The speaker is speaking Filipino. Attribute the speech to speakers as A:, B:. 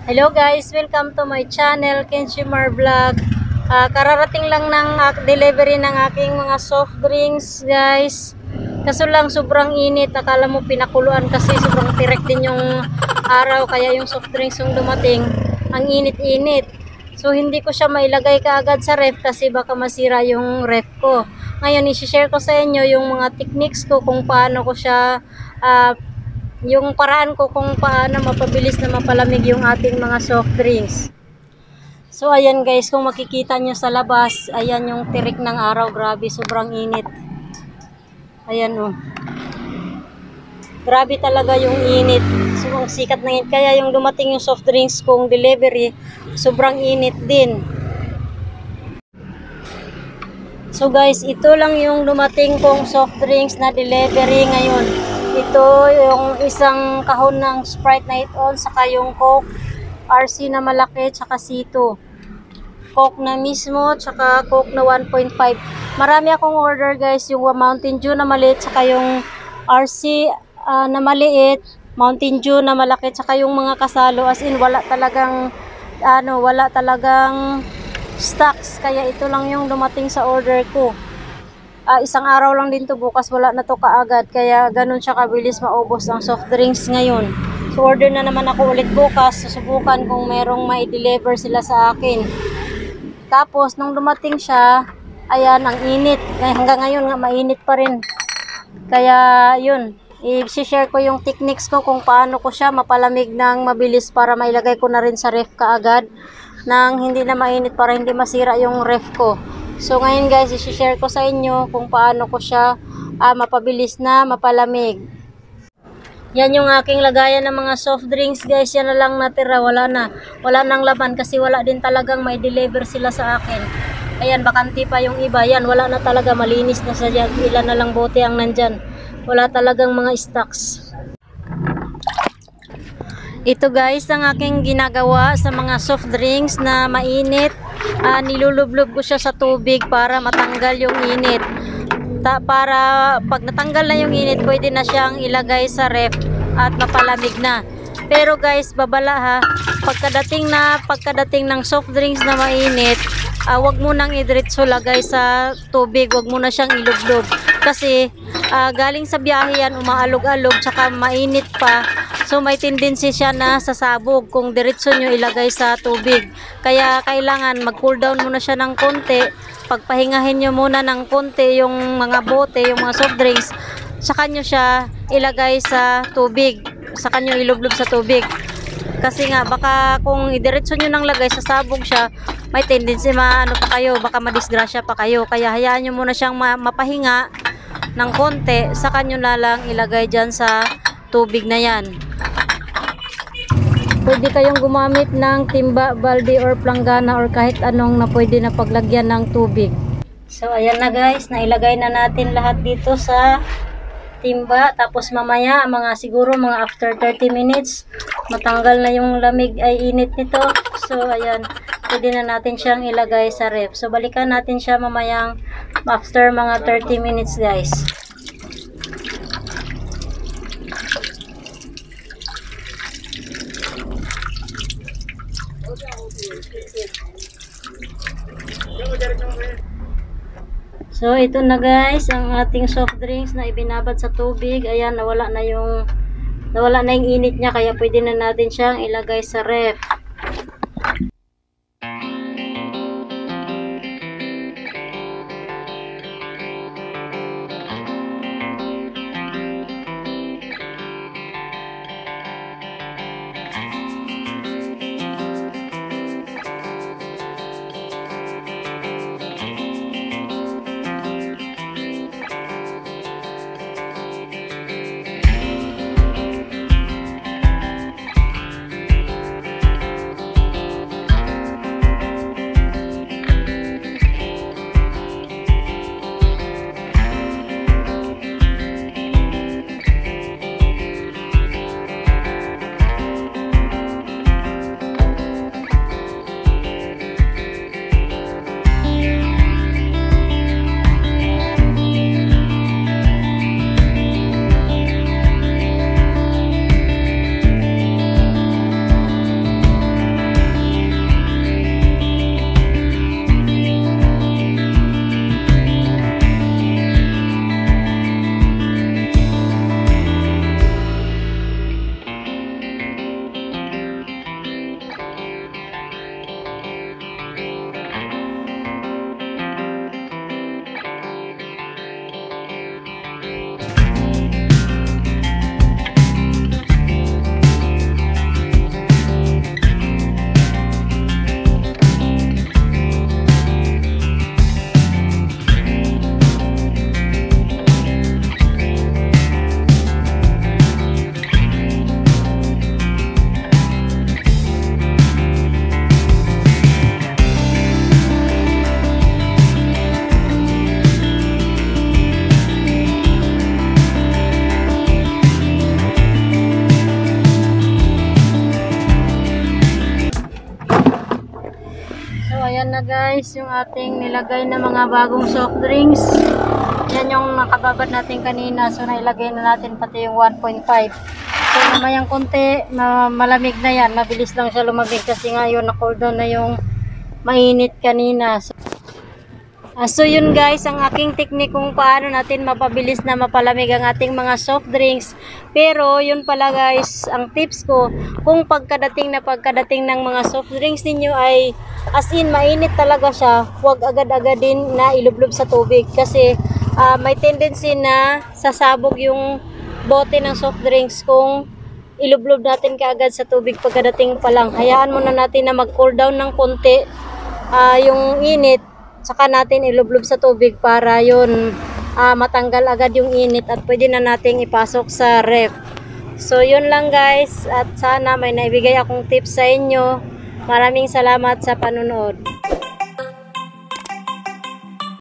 A: Hello guys, welcome to my channel, Kenshimar Vlog. Kararating lang ng delivery ng aking mga soft drinks guys. Kaso lang sobrang init, akala mo pinakuluan kasi sobrang tirek din yung araw, kaya yung soft drinks yung dumating, ang init-init. So hindi ko siya mailagay kaagad sa ref kasi baka masira yung ref ko. Ngayon i-share ko sa inyo yung mga techniques ko kung paano ko siya yung paraan ko kung paano mapabilis na mapalamig yung ating mga soft drinks. So ayan guys, kung makikita nyo sa labas, ayan yung tirik ng araw, grabe, sobrang init. Ayan oh. Grabe talaga yung init. So ang sikat ng init, kaya yung dumating yung soft drinks kong delivery, sobrang init din. So guys, ito lang yung dumating kong soft drinks na delivery ngayon. Ito yung isang kahon ng Sprite Night On, saka yung Coke RC na malaki, saka C2. Coke na mismo, saka Coke na 1.5. Marami akong order guys, yung Mountain Dew na maliit, saka yung RC na maliit, Mountain Dew na malaki, saka yung mga kasalo. As in, wala talagang stocks. Kaya ito lang yung dumating sa order ko. Isang araw lang din to, bukas wala na to kaagad, kaya ganun siya kabilis maubos ang soft drinks ngayon. So order na naman ako ulit bukas, susubukan kung merong mai-deliver sila sa akin. Tapos nung dumating siya, ayan, ang init. Hanggang ngayon nga mainit pa rin. Kaya yun, i-share ko yung techniques ko kung paano ko siya mapalamig ng mabilis para mailagay ko na rin sa ref kaagad nang hindi na mainit para hindi masira yung ref ko. So ngayon guys, i-share ko sa inyo kung paano ko siya mapabilis na mapalamig. Yan yung aking lagayan ng mga soft drinks guys, yan na lang natira, wala nang laman kasi wala din talagang may deliver sila sa akin. Ayan, bakanti pa yung iba, yan wala na talaga, malinis na sa dyan, ilan na lang bote ang nandyan, wala talagang mga stocks. Ito guys, ang aking ginagawa sa mga soft drinks na mainit. Nilulublob ko siya sa tubig para matanggal yung init. Para pag natanggal na yung init, pwede na siyang ilagay sa ref at mapalamig na. Pero guys, babala ha, pagkadating ng soft drinks na mainit, wag mo nang idiretso lagay sa tubig, wag mo na siyang ilublob. Kasi galing sa biyahe yan, umaalog-alog, tsaka mainit pa. So may tendency siya na sasabog kung diretso nyo ilagay sa tubig. Kaya kailangan mag-cool down muna siya ng konti. Pagpahingahin nyo muna ng konti yung mga bote, yung mga soft drinks. Saka nyo siya ilagay sa tubig. Saka nyo ilublob sa tubig. Kasi nga baka kung idiretso nyo nang lagay, sasabog siya. May tendency baka madisgrasya pa kayo. Kaya hayaan nyo muna siyang mapahinga ng konti. Saka nyo na lang ilagay dyan sa tubig na yan. Pwede kayong gumamit ng timba, balde or planggana or kahit anong na pwede na paglagyan ng tubig. So ayan na guys, nailagay na natin lahat dito sa timba. Tapos mamaya siguro mga after 30 minutes matanggal na yung lamig ay init nito. So ayan, pwede na natin siyang ilagay sa ref. So balikan natin siya mamayang after mga 30 minutes guys. So ito na guys, ang ating soft drinks na ibinabad sa tubig. Ayan, nawala na yung init niya, kaya pwede na natin siyang ilagay sa ref. ayan na guys, yung ating nilagay na mga bagong soft drinks. Yan yung nakababad natin kanina. So, nailagay na natin pati yung 1.5. So, namayang konti, malamig na yan. Mabilis lang siya lumamig kasi ngayon na-cool down na yung mainit kanina. So yun guys, ang aking technique kung paano natin mapabilis na mapalamig ang ating mga soft drinks. Pero yun pala guys, ang tips ko, kung pagkadating ng mga soft drinks ninyo ay as in mainit talaga siya, huwag agad-agad din na ilublob sa tubig. Kasi may tendency na sasabog yung bote ng soft drinks kung ilublob natin kaagad sa tubig pagkadating pa lang. Hayaan muna natin na mag-cool down ng konti yung init. Saka natin ilublob sa tubig para yun matanggal agad yung init at pwede na nating ipasok sa ref. So yun lang guys, at sana may naibigay akong tips sa inyo. Maraming salamat sa panonood.